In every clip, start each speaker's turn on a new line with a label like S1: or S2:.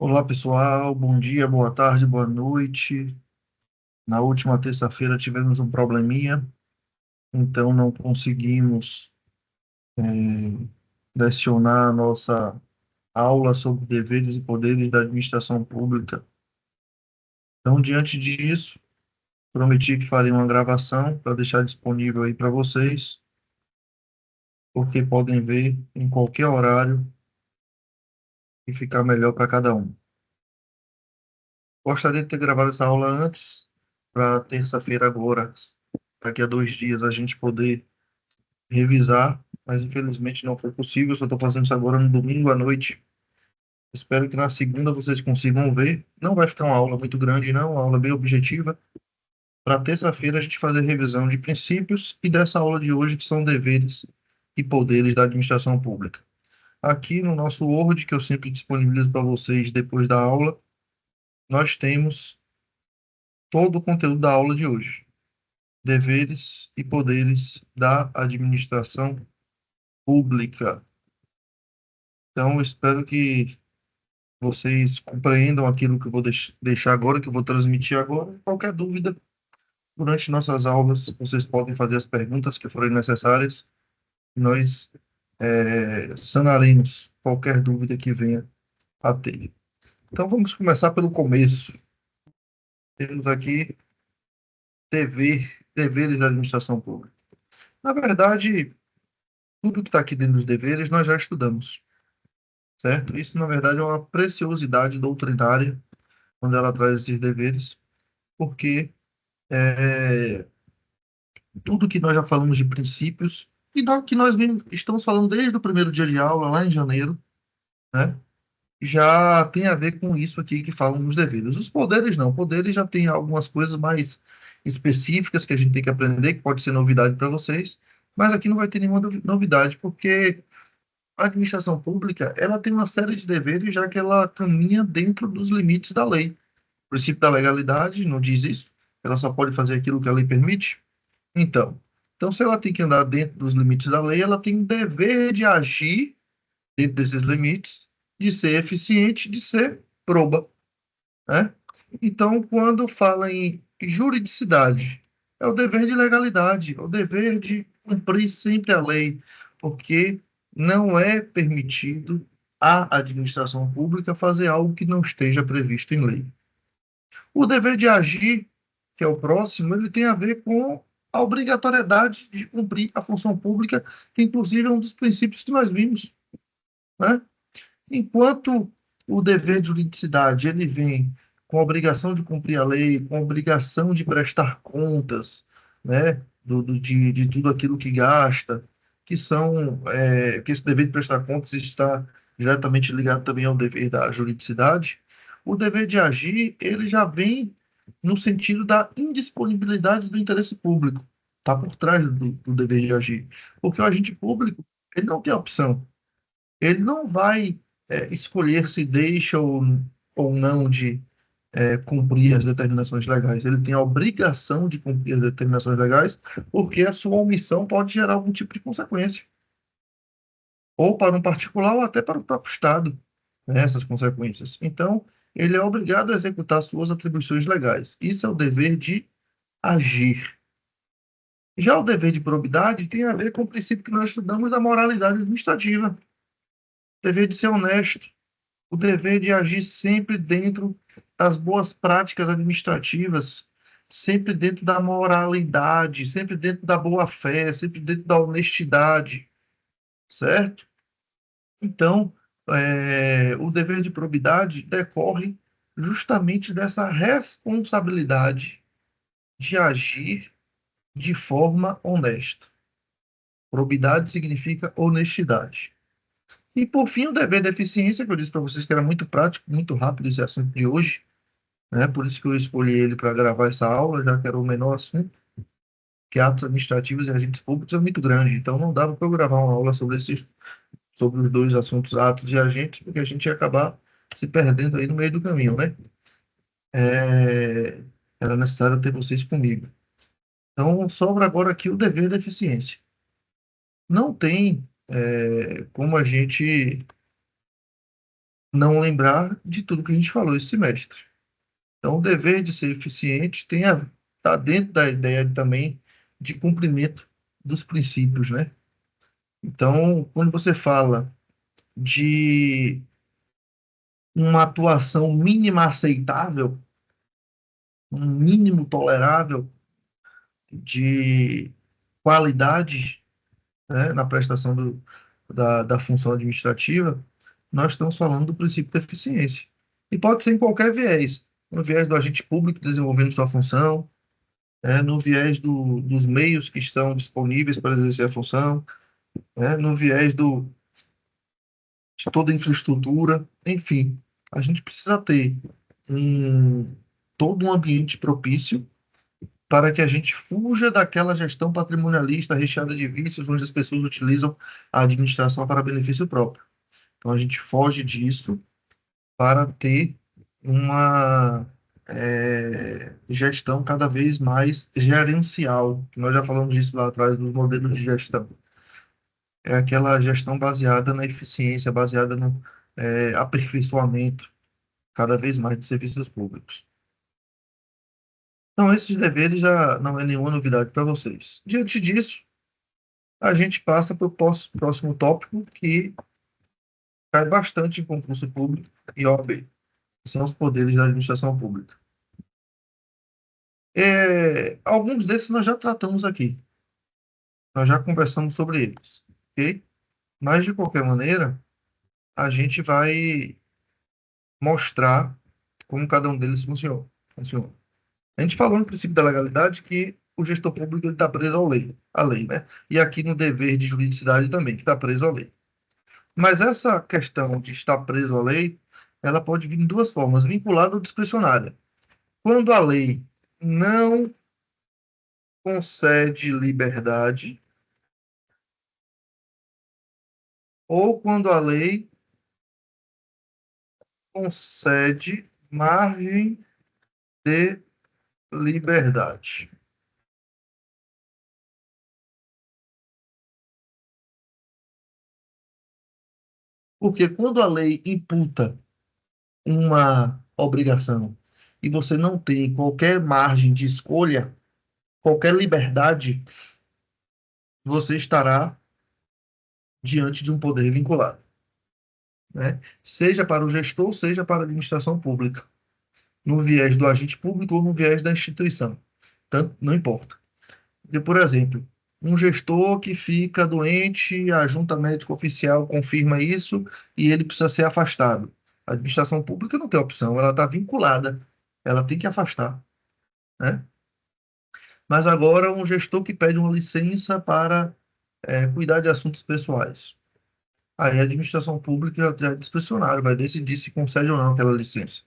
S1: Olá, pessoal. Bom dia, boa tarde, boa noite. Na última terça-feira tivemos um probleminha, então não conseguimos lecionar a nossa aula sobre deveres e poderes da administração pública. Então, diante disso, prometi que faria uma gravação para deixar disponível aí para vocês, porque podem ver em qualquer horário e ficar melhor para cada um. Gostaria de ter gravado essa aula antes, para terça-feira agora, daqui a 2 dias, a gente poder revisar, mas infelizmente não foi possível. Só estou fazendo isso agora no domingo à noite. Espero que na segunda vocês consigam ver. Não vai ficar uma aula muito grande, não, uma aula bem objetiva. Para terça-feira a gente fazer revisão de princípios e dessa aula de hoje, que são deveres e poderes da administração pública. Aqui no nosso Word, que eu sempre disponibilizo para vocês depois da aula, nós temos todo o conteúdo da aula de hoje. Deveres e poderes da administração pública. Então, eu espero que vocês compreendam aquilo que eu vou deixar agora, que eu vou transmitir agora. Qualquer dúvida, durante nossas aulas, vocês podem fazer as perguntas que forem necessárias e nós sanaremos qualquer dúvida que venha a ter. Então, vamos começar pelo começo. Temos aqui deveres da administração pública. Na verdade, tudo que está aqui dentro dos deveres nós já estudamos, certo? Isso, na verdade, é uma preciosidade doutrinária quando ela traz esses deveres, porque é, tudo que nós já falamos de princípios, e que nós estamos falando desde o primeiro dia de aula, lá em janeiro, né? Já tem a ver com isso aqui que falam nos deveres. Os poderes não, poderes já tem algumas coisas mais específicas que a gente tem que aprender, que pode ser novidade para vocês, mas aqui não vai ter nenhuma novidade, porque a administração pública, ela tem uma série de deveres, já que ela caminha dentro dos limites da lei. O princípio da legalidade não diz isso, ela só pode fazer aquilo que a lei permite. Então, se ela tem que andar dentro dos limites da lei, ela tem o dever de agir dentro desses limites, de ser eficiente, de ser proba, né? Então, quando fala em juridicidade, é o dever de legalidade, é o dever de cumprir sempre a lei, porque não é permitido à administração pública fazer algo que não esteja previsto em lei. O dever de agir, que é o próximo, ele tem a ver com a obrigatoriedade de cumprir a função pública, que inclusive é um dos princípios que nós vimos, né? Enquanto o dever de juridicidade ele vem com a obrigação de cumprir a lei, com a obrigação de prestar contas, né, de tudo aquilo que gasta, que esse dever de prestar contas está diretamente ligado também ao dever da juridicidade. O dever de agir ele já vem no sentido da indisponibilidade do interesse público, está por trás do dever de agir, porque o agente público ele não tem opção, ele não vai escolher se deixa ou não de cumprir as determinações legais. Ele tem a obrigação de cumprir as determinações legais, porque a sua omissão pode gerar algum tipo de consequência, ou para um particular, ou até para o próprio Estado, né, essas consequências. Então, ele é obrigado a executar suas atribuições legais. Isso é o dever de agir. Já o dever de probidade tem a ver com o princípio que nós estudamos da moralidade administrativa, o dever de ser honesto, o dever de agir sempre dentro das boas práticas administrativas, sempre dentro da moralidade, sempre dentro da boa-fé, sempre dentro da honestidade, certo? Então, o dever de probidade decorre justamente dessa responsabilidade de agir de forma honesta. Probidade significa honestidade. E, por fim, o dever da eficiência, que eu disse para vocês que era muito prático, muito rápido esse assunto de hoje, né? Por isso que eu escolhi ele para gravar essa aula, já que era o menor assunto, que atos administrativos e agentes públicos é muito grande. Então, não dava para eu gravar uma aula sobre os dois assuntos, atos e agentes, porque a gente ia acabar se perdendo aí no meio do caminho, né? É, Era necessário ter vocês comigo. Então, sobra agora aqui o dever da eficiência. Não tem como a gente não lembrar de tudo que a gente falou esse semestre. Então, o dever de ser eficiente tá dentro da ideia também de cumprimento dos princípios, né? Então, quando você fala de uma atuação mínima aceitável, um mínimo tolerável de qualidade, né, na prestação da função administrativa, nós estamos falando do princípio da eficiência. E pode ser em qualquer viés. No viés do agente público desenvolvendo sua função, no viés dos meios que estão disponíveis para exercer a função, no viés de toda a infraestrutura, enfim, a gente precisa ter um, todo um ambiente propício para que a gente fuja daquela gestão patrimonialista recheada de vícios, onde as pessoas utilizam a administração para benefício próprio. Então, a gente foge disso para ter uma gestão cada vez mais gerencial, que nós já falamos disso lá atrás, dos modelos de gestão. É aquela gestão baseada na eficiência, baseada no aperfeiçoamento cada vez mais dos serviços públicos. Então, esses deveres já não é nenhuma novidade para vocês. Diante disso, a gente passa para o próximo tópico, que cai bastante em concurso público e OAB, que são os poderes da administração pública. Alguns desses nós já tratamos aqui, nós já conversamos sobre eles, ok? Mas, de qualquer maneira, a gente vai mostrar como cada um deles funciona. A gente falou no princípio da legalidade que o gestor público está preso à lei, né? E aqui no dever de juridicidade também, que está preso à lei. Mas essa questão de estar preso à lei, ela pode vir de duas formas, vinculada ou discricionária. Quando a lei não concede liberdade, ou quando a lei concede margem de liberdade. Porque quando a lei imputa uma obrigação e você não tem qualquer margem de escolha, qualquer liberdade, você estará diante de um poder vinculado, né? Seja para o gestor, seja para a administração pública, no viés do agente público ou no viés da instituição. Tanto, não importa. E, por exemplo, um gestor que fica doente, a junta médica oficial confirma isso e ele precisa ser afastado. A administração pública não tem opção, ela está vinculada, ela tem que afastar, né? Mas agora um gestor que pede uma licença para cuidar de assuntos pessoais. Aí a administração pública já é discricionária, vai decidir se concede ou não aquela licença.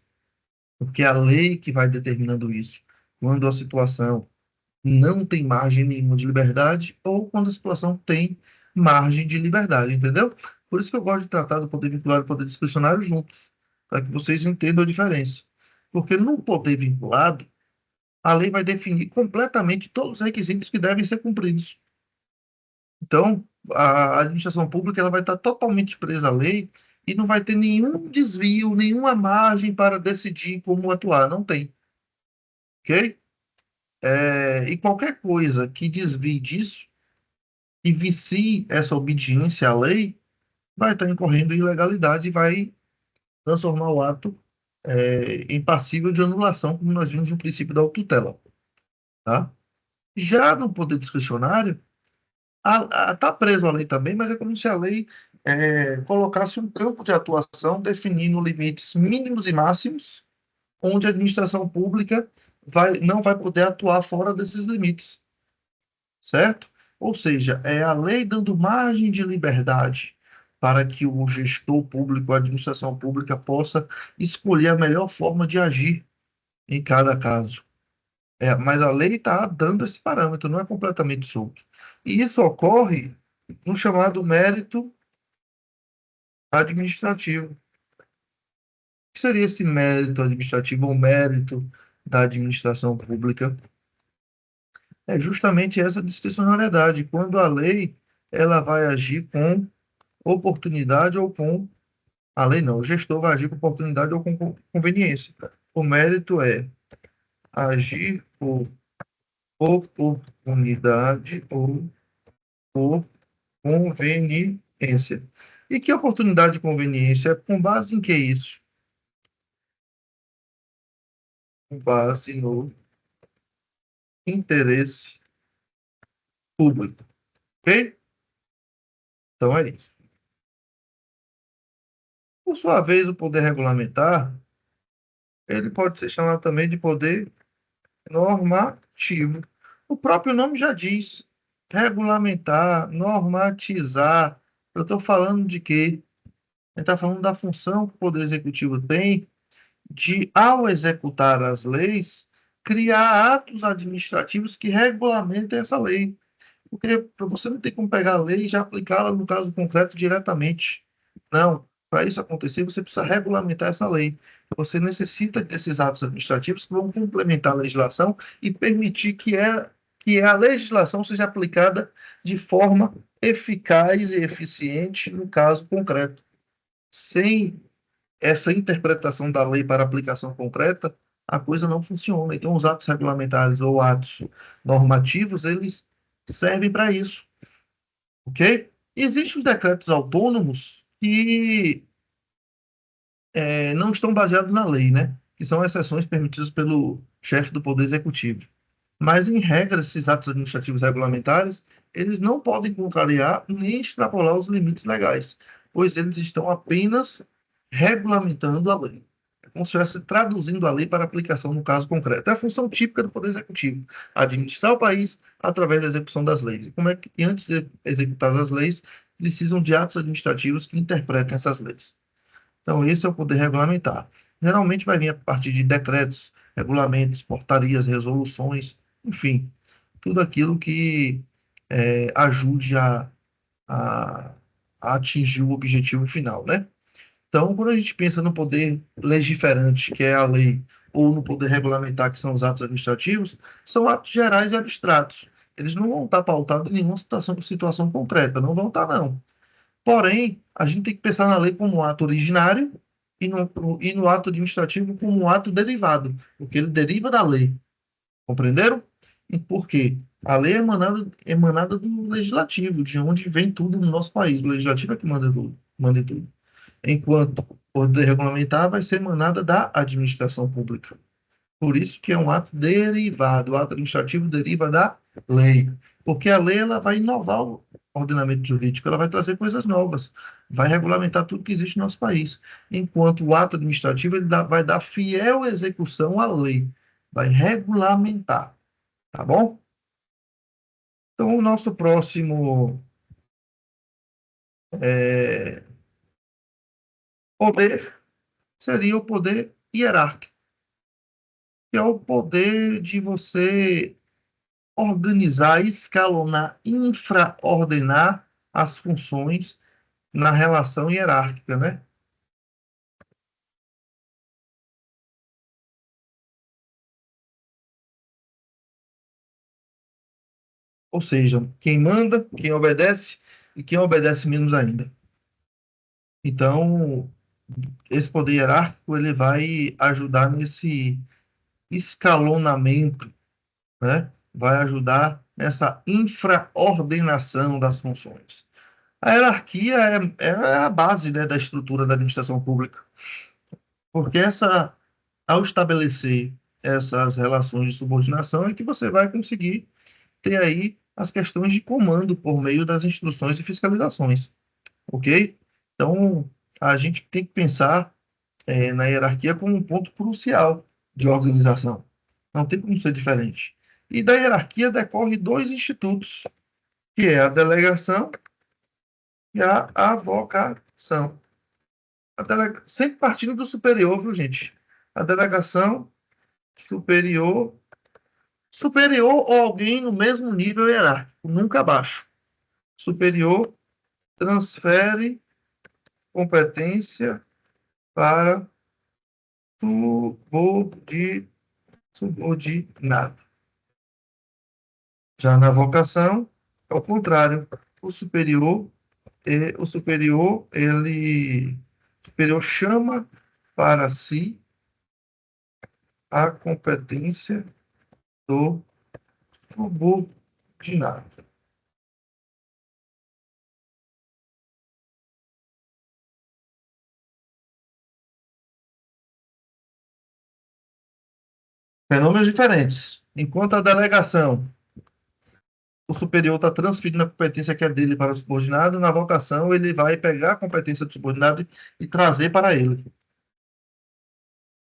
S1: Porque é a lei que vai determinando isso. Quando a situação não tem margem nenhuma de liberdade ou quando a situação tem margem de liberdade, entendeu? Por isso que eu gosto de tratar do poder vinculado e do poder discricionário juntos, para que vocês entendam a diferença. Porque no poder vinculado, a lei vai definir completamente todos os requisitos que devem ser cumpridos. Então, a administração pública ela vai estar totalmente presa à lei e não vai ter nenhum desvio, nenhuma margem para decidir como atuar. Não tem, ok? E qualquer coisa que desvie disso e vicie essa obediência à lei, vai estar incorrendo em ilegalidade e vai transformar o ato em passível de anulação, como nós vimos no princípio da autotutela, tá? Já no poder discricionário, está preso à lei também, mas é como se a lei colocasse um campo de atuação definindo limites mínimos e máximos, onde a administração pública não vai poder atuar fora desses limites, certo? Ou seja, é a lei dando margem de liberdade para que o gestor público, a administração pública, possa escolher a melhor forma de agir em cada caso. Mas a lei está dando esse parâmetro, não é completamente solto. E isso ocorre no chamado mérito administrativo. O que seria esse mérito administrativo ou mérito da administração pública? É justamente essa discricionariedade, quando a lei ela vai agir com oportunidade ou com A lei não, o gestor vai agir com oportunidade ou com conveniência. O mérito é agir por oportunidade ou por conveniência. E que oportunidade e conveniência? É com base em que isso? Com base no interesse público. Ok? Então é isso. Por sua vez, o poder regulamentar, ele pode ser chamado também de poder normativo. O próprio nome já diz, regulamentar, normatizar. Eu estou falando de quê? Ele está falando da função que o Poder Executivo tem de, ao executar as leis, criar atos administrativos que regulamentem essa lei. Porque você não tem como pegar a lei e já aplicá-la no caso concreto diretamente. Não. Para isso acontecer, você precisa regulamentar essa lei. Você necessita desses atos administrativos que vão complementar a legislação e permitir que a legislação seja aplicada de forma eficaz e eficiente no caso concreto. Sem essa interpretação da lei para aplicação concreta, a coisa não funciona. Então, os atos regulamentares ou atos normativos, eles servem para isso, ok? Existem os decretos autônomos que não estão baseados na lei, né? Que são exceções permitidas pelo chefe do Poder Executivo. Mas, em regra, esses atos administrativos regulamentares, eles não podem contrariar nem extrapolar os limites legais, pois eles estão apenas regulamentando a lei. É como se estivesse traduzindo a lei para aplicação no caso concreto. É a função típica do Poder Executivo, administrar o país através da execução das leis. E como é que, antes de executar as leis, precisam de atos administrativos que interpretem essas leis. Então, esse é o poder regulamentar. Geralmente vai vir a partir de decretos, regulamentos, portarias, resoluções, enfim, tudo aquilo que ajude a, a atingir o objetivo final, né? Então, quando a gente pensa no poder legiferante, que é a lei, ou no poder regulamentar, que são os atos administrativos, são atos gerais e abstratos. Eles não vão estar pautados em nenhuma situação concreta, não vão estar, não. Porém, a gente tem que pensar na lei como um ato originário e no ato administrativo como um ato derivado, porque ele deriva da lei. Compreenderam? E por quê? A lei é emanada do legislativo, de onde vem tudo no nosso país. O legislativo é que manda tudo, manda em tudo. Enquanto o poder regulamentar vai ser emanada da administração pública. Por isso que é um ato derivado. O ato administrativo deriva da lei. Porque a lei ela vai inovar o ordenamento jurídico, ela vai trazer coisas novas, vai regulamentar tudo que existe no nosso país. Enquanto o ato administrativo ele vai dar fiel execução à lei, vai regulamentar, tá bom? Então, o nosso próximo é, poder seria o poder hierárquico, que é o poder de você organizar, escalonar, infraordenar as funções na relação hierárquica, né? Ou seja, quem manda, quem obedece e quem obedece menos ainda. Então, esse poder hierárquico ele vai ajudar nesse escalonamento, né? Vai ajudar nessa infraordenação das funções. A hierarquia é a base, né, da estrutura da administração pública, porque ao estabelecer essas relações de subordinação é que você vai conseguir ter aí as questões de comando por meio das instruções e fiscalizações, ok? Então, a gente tem que pensar na hierarquia como um ponto crucial de organização. Não tem como ser diferente. E da hierarquia decorre dois institutos, que é a delegação e a avocação. Sempre partindo do superior, viu, gente? A delegação superior, superior ou alguém no mesmo nível hierárquico, nunca abaixo. Superior transfere competência para subordinado. Já na vocação, é o contrário. O superior, ele O superior chama para si a competência do subordinado. Fenômenos diferentes. Enquanto a delegação, o superior está transferindo a competência que é dele para o subordinado, na vocação ele vai pegar a competência do subordinado e trazer para ele.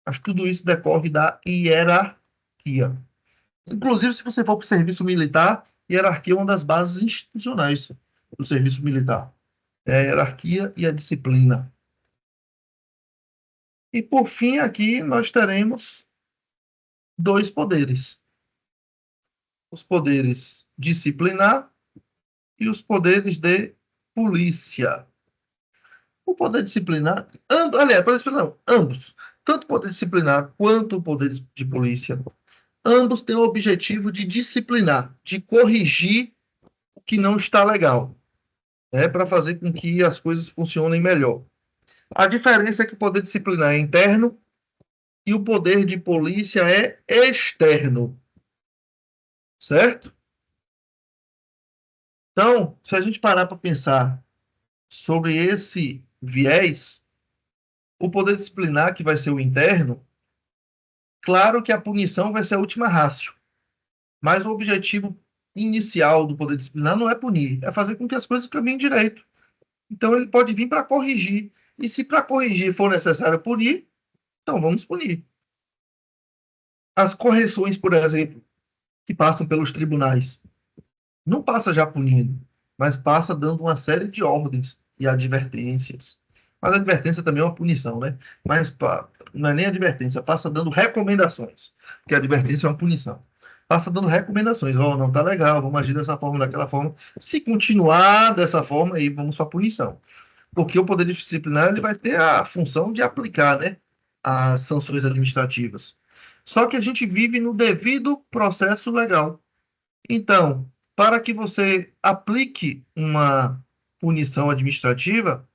S1: Mas tudo isso decorre da hierarquia. Inclusive, se você for para o serviço militar, hierarquia é uma das bases institucionais do serviço militar. É a hierarquia e a disciplina. E, por fim, aqui nós teremos dois poderes: os poderes disciplinar e os poderes de polícia. O poder disciplinar, aliás, poder disciplinar, não, ambos, tanto o poder disciplinar quanto o poder de polícia, ambos têm o objetivo de disciplinar, de corrigir o que não está legal, né, para fazer com que as coisas funcionem melhor. A diferença é que o poder disciplinar é interno e o poder de polícia é externo, certo? Então, se a gente parar para pensar sobre esse viés, o poder disciplinar, que vai ser o interno, claro que a punição vai ser a última ratio, mas o objetivo inicial do poder disciplinar não é punir, é fazer com que as coisas caminhem direito. Então, ele pode vir para corrigir. E se para corrigir for necessário punir, então vamos punir. As correções, por exemplo, que passam pelos tribunais, não passa já punindo, mas passa dando uma série de ordens e advertências. Mas a advertência também é uma punição, né? Mas não é nem advertência, passa dando recomendações, porque a advertência é uma punição. Passa dando recomendações, ó, oh, não tá legal, vamos agir dessa forma, daquela forma. Se continuar dessa forma, aí vamos para a punição. Porque o poder disciplinar ele vai ter a função de aplicar, né, as sanções administrativas. Só que a gente vive no devido processo legal. Então, para que você aplique uma punição administrativa,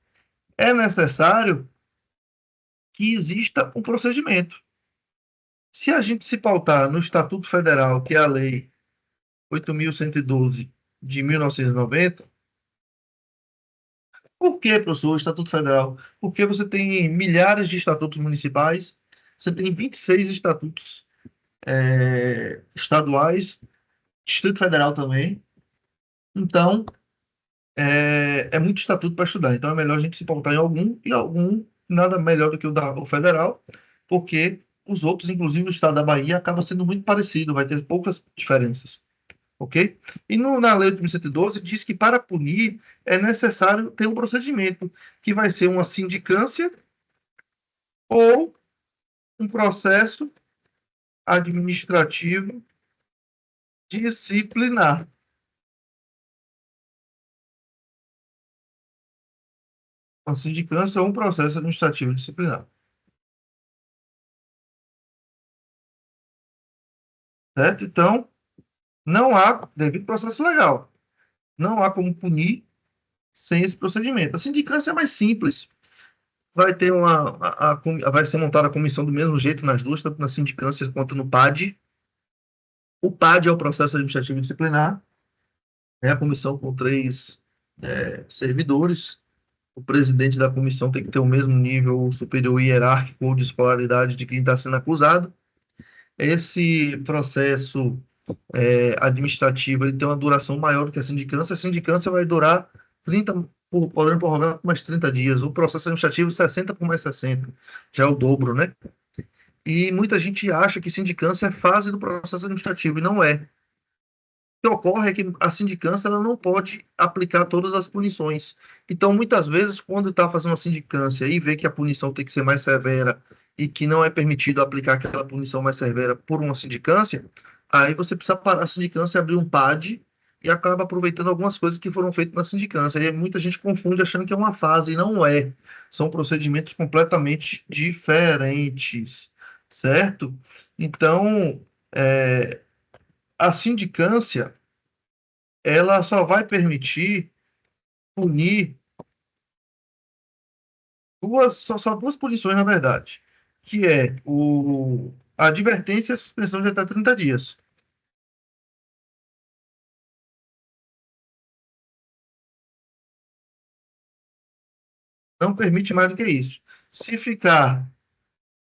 S1: é necessário que exista um procedimento. Se a gente se pautar no Estatuto Federal, que é a Lei 8.112 de 1990, por que, professor, o Estatuto Federal? Porque você tem milhares de estatutos municipais, você tem 26 estatutos estaduais, Distrito Federal também. Então, é muito estatuto para estudar. Então, é melhor a gente se pautar em algum, e algum nada melhor do que o federal, porque os outros, inclusive o estado da Bahia, acaba sendo muito parecido, vai ter poucas diferenças. Ok? E na Lei 8.112 diz que para punir é necessário ter um procedimento, que vai ser uma sindicância ou um processo administrativo disciplinar. Uma sindicância ou um processo administrativo disciplinar. Certo? Então, não há devido processo legal. Não há como punir sem esse procedimento. A sindicância é mais simples. Vai ter vai ser montada a comissão do mesmo jeito nas duas, tanto na sindicância quanto no PAD. O PAD é o processo administrativo disciplinar, é a comissão com três servidores. O presidente da comissão tem que ter o mesmo nível superior hierárquico ou de escolaridade de quem está sendo acusado. Esse processo administrativo ele tem uma duração maior do que a sindicância. A sindicância vai durar 30, podendo prorrogar por mais 30 dias. O processo administrativo, 60 por mais 60. Já é o dobro, né? E muita gente acha que sindicância é fase do processo administrativo, e não é. O que ocorre é que a sindicância ela não pode aplicar todas as punições. Então, muitas vezes, quando está fazendo uma sindicância e vê que a punição tem que ser mais severa e que não é permitido aplicar aquela punição mais severa por uma sindicância, aí você precisa parar a sindicância e abrir um PAD e acaba aproveitando algumas coisas que foram feitas na sindicância. E aí muita gente confunde achando que é uma fase, e não é. São procedimentos completamente diferentes, certo? Então, a sindicância ela só vai permitir punir só duas punições, na verdade, que é a advertência e a suspensão de até 30 dias. Não permite mais do que isso. Se ficar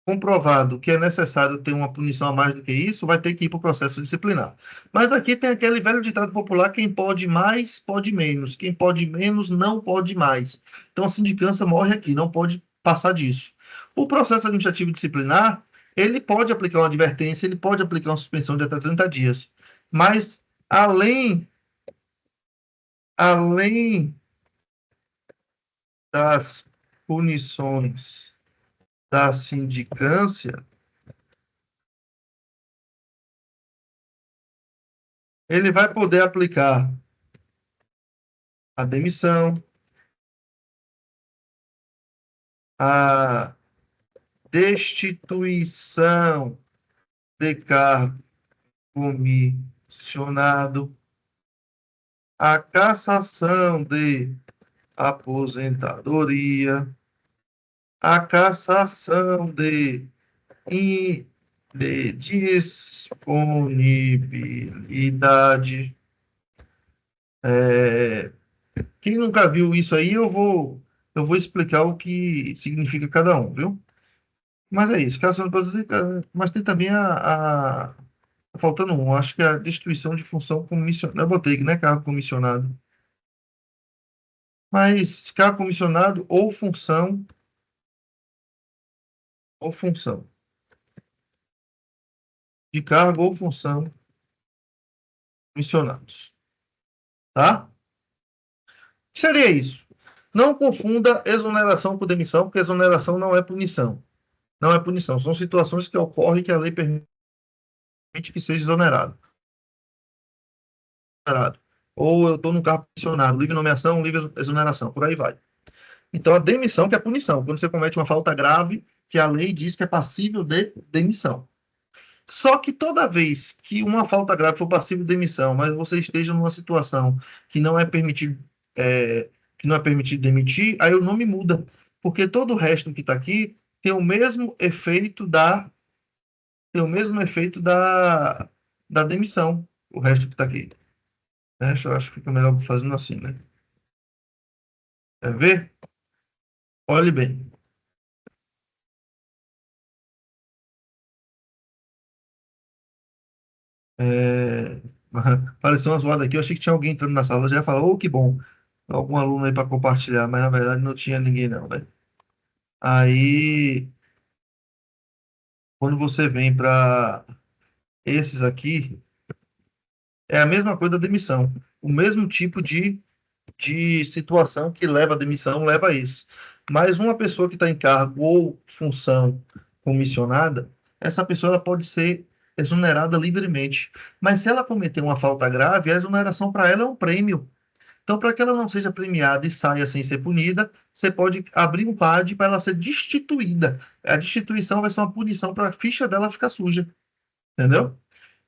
S1: comprovado que é necessário ter uma punição a mais do que isso, vai ter que ir para o processo disciplinar. Mas aqui tem aquele velho ditado popular: quem pode mais, pode menos. Quem pode menos, não pode mais. Então a sindicância morre aqui, não pode passar disso. O processo administrativo disciplinar, ele pode aplicar uma advertência, ele pode aplicar uma suspensão de até 30 dias. Mas além das punições da sindicância, ele vai poder aplicar a demissão, a destituição de cargo comissionado, a cassação de aposentadoria, a cassação de disponibilidade. É, quem nunca viu isso aí, eu vou explicar o que significa cada um, viu? Mas é isso, cassação de aposentadoria, mas tem também tá faltando um, acho que é a destituição de função comissionada. Eu botei, né, cargo comissionado. Mas cargo comissionado ou função de cargo ou função comissionados, tá? Que seria isso? Não confunda exoneração com demissão, porque exoneração não é punição. Não é punição, são situações que ocorrem que a lei permite que seja exonerado. Ou eu estou no cargo comissionado, livre nomeação, livre exoneração, por aí vai. Então, a demissão que é punição, quando você comete uma falta grave, que a lei diz que é passível de demissão. Só que toda vez que uma falta grave for passível de demissão, mas você esteja numa situação que não é permitido, que não é permitido demitir, aí o nome muda, porque todo o resto que está aqui tem o mesmo efeito da demissão, o resto que está aqui. Né? Eu acho que fica melhor fazendo assim, né? Quer ver? Olhe bem. É... Apareceu uma zoada aqui, eu achei que tinha alguém entrando na sala, eu já ia falar, oh, que bom, algum aluno aí para compartilhar, mas na verdade não tinha ninguém não, né? Aí, quando você vem para esses aqui, é a mesma coisa da demissão, o mesmo tipo de situação que leva a demissão, leva a isso. Mas uma pessoa que está em cargo ou função comissionada, essa pessoa ela pode ser exonerada livremente. Mas se ela cometer uma falta grave, a exoneração para ela é um prêmio. Então, para que ela não seja premiada e saia sem ser punida, você pode abrir um PAD para ela ser destituída. A destituição vai ser uma punição para a ficha dela ficar suja, entendeu?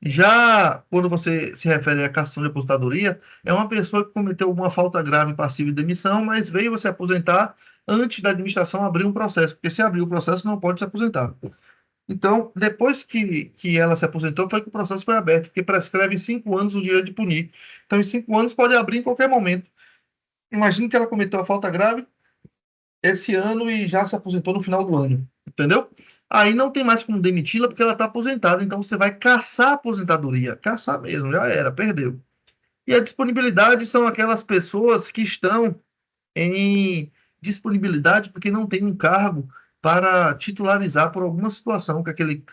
S1: Já quando você se refere à cassação de aposentadoria, é uma pessoa que cometeu uma falta grave passiva de demissão, mas veio se aposentar antes da administração abrir um processo, porque se abrir o processo não pode se aposentar. Então, depois que ela se aposentou, foi que o processo foi aberto, porque prescreve em 5 anos o direito de punir. Então, em 5 anos pode abrir em qualquer momento. Imagina que ela cometeu uma falta grave esse ano e já se aposentou no final do ano, entendeu? Aí não tem mais como demiti-la porque ela está aposentada, então você vai caçar a aposentadoria, caçar mesmo, já era, perdeu. E a disponibilidade são aquelas pessoas que estão em disponibilidade porque não tem um cargo para titularizar por alguma situação que aquele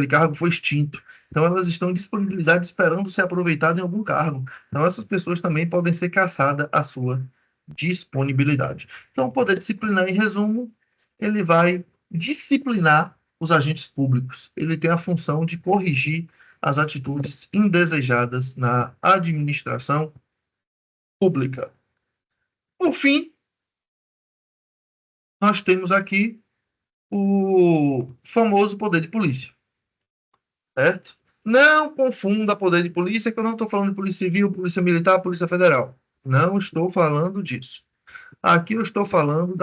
S1: cargo foi extinto. Então, elas estão em disponibilidade esperando ser aproveitadas em algum cargo. Então, essas pessoas também podem ser cassadas a sua disponibilidade. Então, o poder disciplinar, em resumo, ele vai disciplinar os agentes públicos. Ele tem a função de corrigir as atitudes indesejadas na administração pública. Por fim, nós temos aqui o famoso poder de polícia, certo? Não confunda poder de polícia, que eu não estou falando de polícia civil, polícia militar, polícia federal. Não estou falando disso. Aqui eu estou falando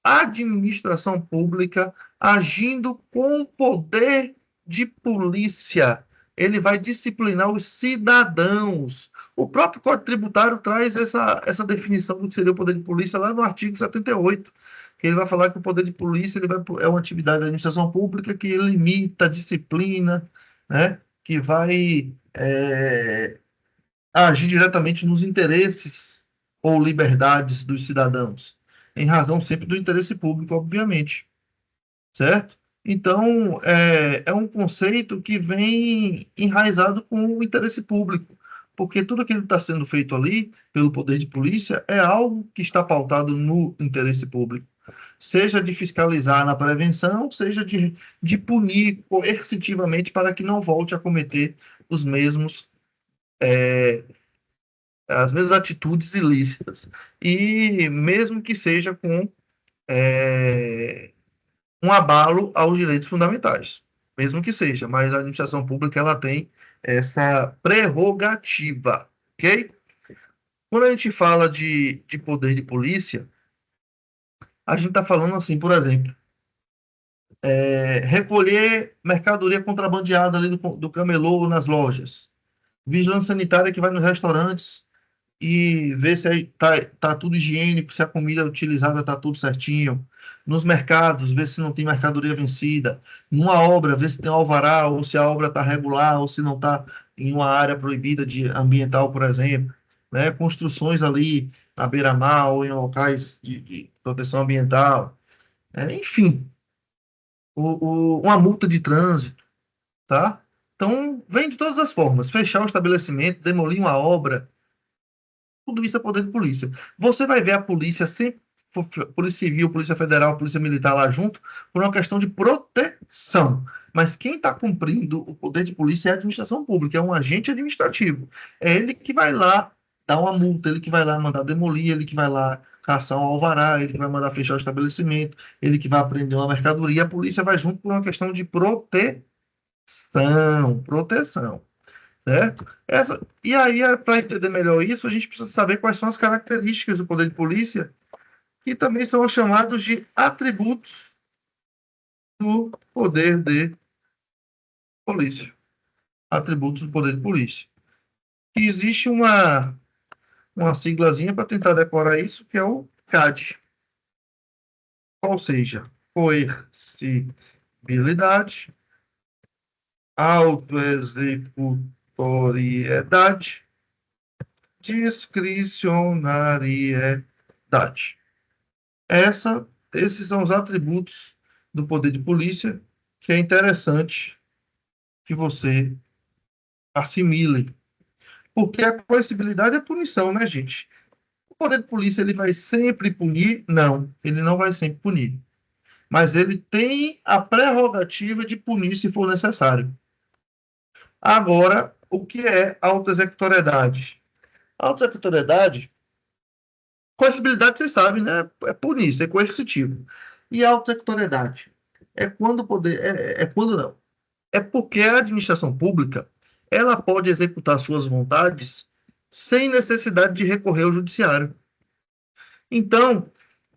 S1: administração pública agindo com poder de polícia. Ele vai disciplinar os cidadãos. O próprio Código Tributário traz essa definição do que seria o poder de polícia lá no artigo 78, que ele vai falar que o poder de polícia é uma atividade da administração pública que limita, disciplina, né, que vai agir diretamente nos interesses ou liberdades dos cidadãos, em razão sempre do interesse público, obviamente, certo? Então, é um conceito que vem enraizado com o interesse público, porque tudo aquilo que está sendo feito ali pelo poder de polícia é algo que está pautado no interesse público, seja de fiscalizar na prevenção, seja de punir coercitivamente para que não volte a cometer os mesmos as mesmas atitudes ilícitas. E mesmo que seja com um abalo aos direitos fundamentais, mesmo que seja, mas a administração pública ela tem essa prerrogativa, ok? Quando a gente fala de poder de polícia, a gente está falando assim, por exemplo, recolher mercadoria contrabandeada ali do camelô nas lojas, vigilância sanitária que vai nos restaurantes e ver se aí tá tudo higiênico, se a comida utilizada tá tudo certinho. Nos mercados, ver se não tem mercadoria vencida. Numa obra, ver se tem alvará, ou se a obra está regular, ou se não está em uma área proibida de ambiental, por exemplo. Né? Construções ali na beira-mar ou em locais de proteção ambiental. Enfim, uma multa de trânsito, tá? Então, vem de todas as formas. Fechar o estabelecimento, demolir uma obra, tudo isso é poder de polícia. Você vai ver a polícia sempre, Polícia Civil, Polícia Federal, Polícia Militar lá junto, por uma questão de proteção. Mas quem está cumprindo o poder de polícia é a administração pública, é um agente administrativo. É ele que vai lá dar uma multa, ele que vai lá mandar demolir, ele que vai lá caçar um alvará, ele que vai mandar fechar o estabelecimento, ele que vai apreender uma mercadoria. A polícia vai junto por uma questão de proteção. Proteção. Certo? E aí, para entender melhor isso, a gente precisa saber quais são as características do poder de polícia, que também são chamados de atributos do poder de polícia. Atributos do poder de polícia. E existe uma siglazinha para tentar decorar isso, que é o CAD. Ou seja, coercibilidade, autoexecutoriedade, discricionariedade. Esses são os atributos do poder de polícia que é interessante que você assimile. Porque a coercibilidade é punição, né, gente? O poder de polícia ele vai sempre punir? Não, ele não vai sempre punir. Mas ele tem a prerrogativa de punir se for necessário. Agora, o que é autoexecutoriedade? Autoexecutoriedade, coercibilidade, vocês sabem, né? É punir, é coercitivo. E autoexecutoriedade? É quando o poder. É quando não. É porque a administração pública ela pode executar suas vontades sem necessidade de recorrer ao judiciário. Então,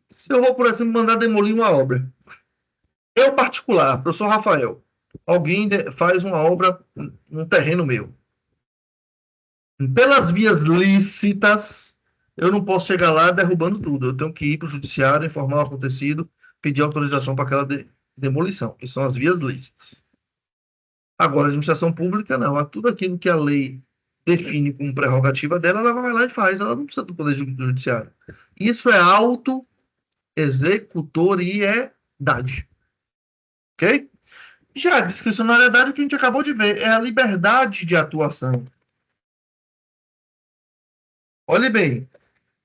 S1: se eu vou, por exemplo, mandar demolir uma obra, eu particular, professor Rafael, alguém faz uma obra num terreno meu. Pelas vias lícitas, eu não posso chegar lá derrubando tudo. Eu tenho que ir para o judiciário, informar o acontecido, pedir autorização para aquela demolição, que são as vias lícitas. Agora, a administração pública, não. Tudo aquilo que a lei define como prerrogativa dela, ela vai lá e faz. Ela não precisa do poder judiciário. Isso é auto-executoriedade. Ok? Já a discricionariedade que a gente acabou de ver é a liberdade de atuação. Olhe bem,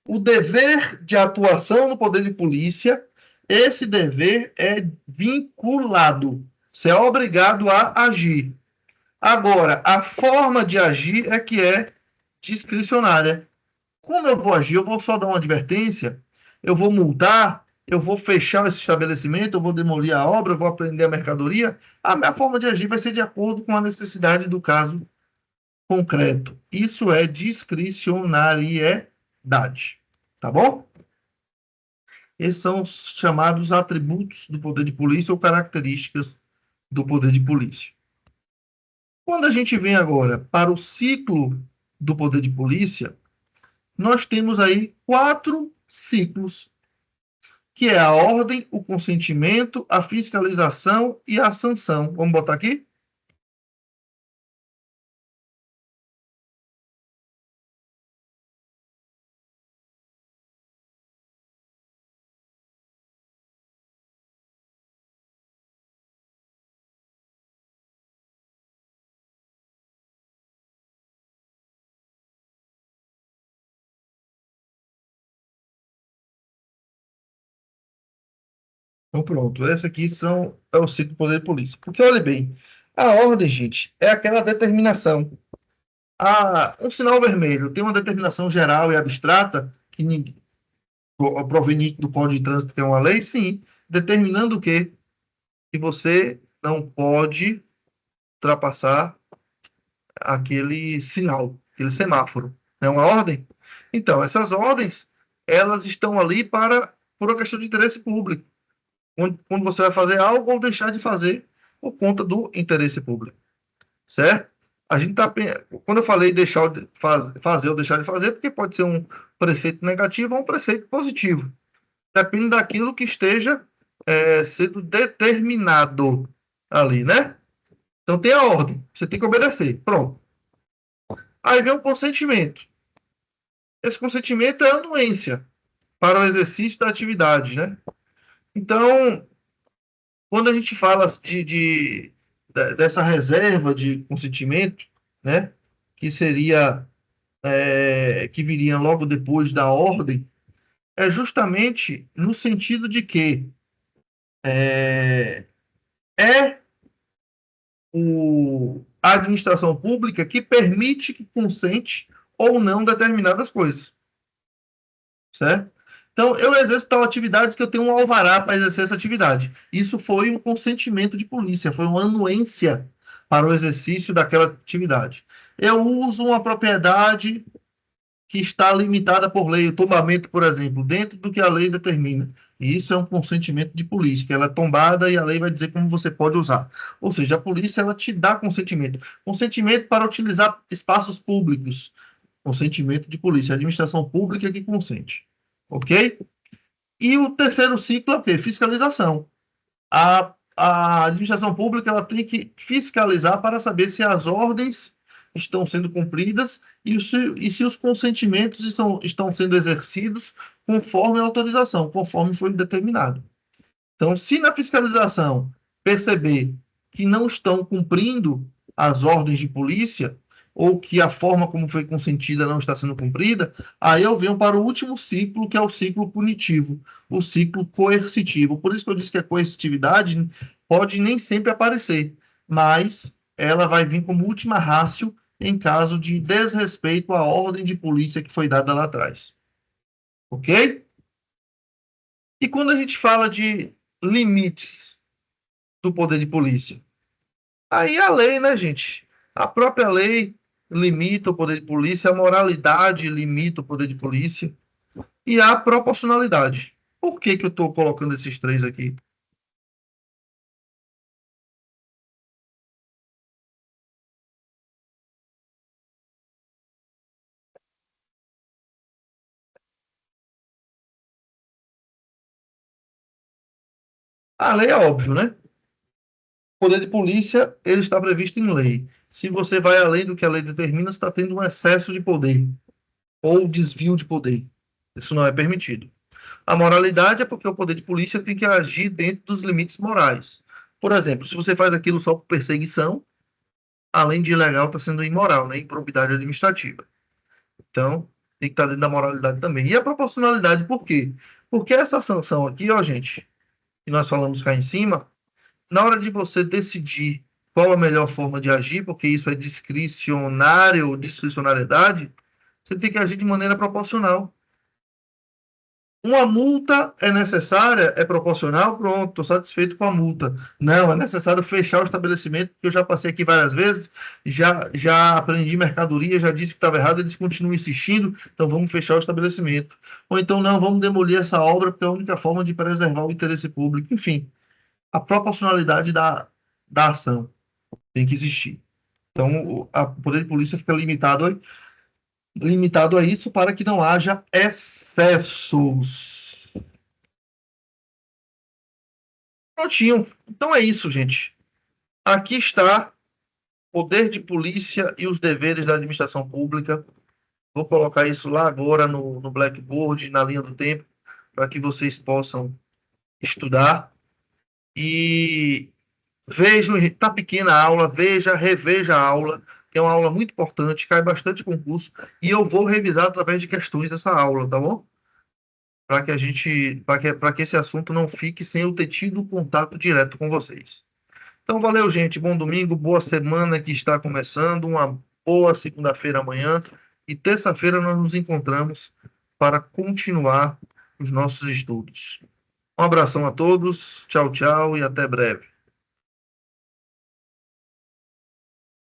S1: o dever de atuação no poder de polícia, esse dever é vinculado. Você é obrigado a agir. Agora, a forma de agir é que é discricionária. Como eu vou agir? Eu vou só dar uma advertência? Eu vou multar? Eu vou fechar esse estabelecimento? Eu vou demolir a obra? Eu vou apreender a mercadoria? A minha forma de agir vai ser de acordo com a necessidade do caso concreto. Isso é discricionariedade. Tá bom? Esses são os chamados atributos do poder de polícia ou características do poder de polícia. Quando a gente vem agora para o ciclo do poder de polícia, nós temos aí 4 ciclos, que é a ordem, o consentimento, a fiscalização e a sanção. Vamos botar aqui? Então, pronto. Esse aqui é o ciclo do poder de polícia. Porque, olha bem, a ordem, gente, é aquela determinação. Um sinal vermelho tem uma determinação geral e abstrata, que proveniente do Código de Trânsito, que é uma lei, sim, determinando o quê? Que você não pode ultrapassar aquele sinal, aquele semáforo. É uma ordem? Então, essas ordens, elas estão ali por uma questão de interesse público. Quando você vai fazer algo ou deixar de fazer por conta do interesse público, certo? A gente tá, quando eu falei deixar de fazer ou deixar de fazer, porque pode ser um preceito negativo ou um preceito positivo. Depende daquilo que esteja sendo determinado ali, né? Então tem a ordem, você tem que obedecer. Pronto. Aí vem o consentimento. Esse consentimento é a anuência para o exercício da atividade, né? Então, quando a gente fala dessa reserva de consentimento, né, que seria que viria logo depois da ordem, é justamente no sentido de que é, é a administração pública que permite que consente ou não determinadas coisas, certo? Então, eu exerço tal atividade que eu tenho um alvará para exercer essa atividade. Isso foi um consentimento de polícia, foi uma anuência para o exercício daquela atividade. Eu uso uma propriedade que está limitada por lei, o tombamento, por exemplo, dentro do que a lei determina. E isso é um consentimento de polícia, que ela é tombada e a lei vai dizer como você pode usar. Ou seja, a polícia ela te dá consentimento. Consentimento para utilizar espaços públicos. Consentimento de polícia, a administração pública que consente. Ok? E o terceiro ciclo é o quê? Fiscalização. A administração pública ela tem que fiscalizar para saber se as ordens estão sendo cumpridas e se os consentimentos estão sendo exercidos conforme a autorização, conforme foi determinado. Então, se na fiscalização perceber que não estão cumprindo as ordens de polícia, ou que a forma como foi consentida não está sendo cumprida, aí eu venho para o último ciclo, que é o ciclo punitivo, o ciclo coercitivo. Por isso que eu disse que a coercitividade pode nem sempre aparecer, mas ela vai vir como última rácio em caso de desrespeito à ordem de polícia que foi dada lá atrás. Ok? E quando a gente fala de limites do poder de polícia? Aí a lei, né, gente? A própria lei limita o poder de polícia, a moralidade limita o poder de polícia e a proporcionalidade. Por que que eu estou colocando esses três aqui? A lei é óbvio, né? O poder de polícia, ele está previsto em lei. Se você vai além do que a lei determina, você está tendo um excesso de poder ou desvio de poder. Isso não é permitido. A moralidade é porque o poder de polícia tem que agir dentro dos limites morais. Por exemplo, se você faz aquilo só por perseguição, além de ilegal, está sendo imoral, né? Improbidade administrativa. Então, tem que estar dentro da moralidade também. E a proporcionalidade, por quê? Porque essa sanção aqui, ó, gente, que nós falamos cá em cima, na hora de você decidir qual a melhor forma de agir, porque isso é discricionário ou discricionariedade, você tem que agir de maneira proporcional. Uma multa é necessária, é proporcional, pronto, estou satisfeito com a multa. Não, é necessário fechar o estabelecimento, porque eu já passei aqui várias vezes, já aprendi mercadoria, já disse que estava errado, eles continuam insistindo, então vamos fechar o estabelecimento. Ou então, não, vamos demolir essa obra, porque é a única forma de preservar o interesse público. Enfim, a proporcionalidade da ação tem que existir. Então, o poder de polícia fica limitado a isso para que não haja excessos. Prontinho. Então é isso, gente. Aqui está o poder de polícia e os deveres da administração pública. Vou colocar isso lá agora no Blackboard, na linha do tempo, para que vocês possam estudar. E vejam, está pequena a aula, veja, reveja a aula, que é uma aula muito importante, cai bastante concurso, e eu vou revisar através de questões dessa aula, tá bom? Para que a gente, para que esse assunto não fique sem eu ter tido contato direto com vocês. Então, valeu, gente. Bom domingo, boa semana que está começando, uma boa segunda-feira amanhã e terça-feira nós nos encontramos para continuar os nossos estudos. Um abração a todos, tchau, tchau e até breve.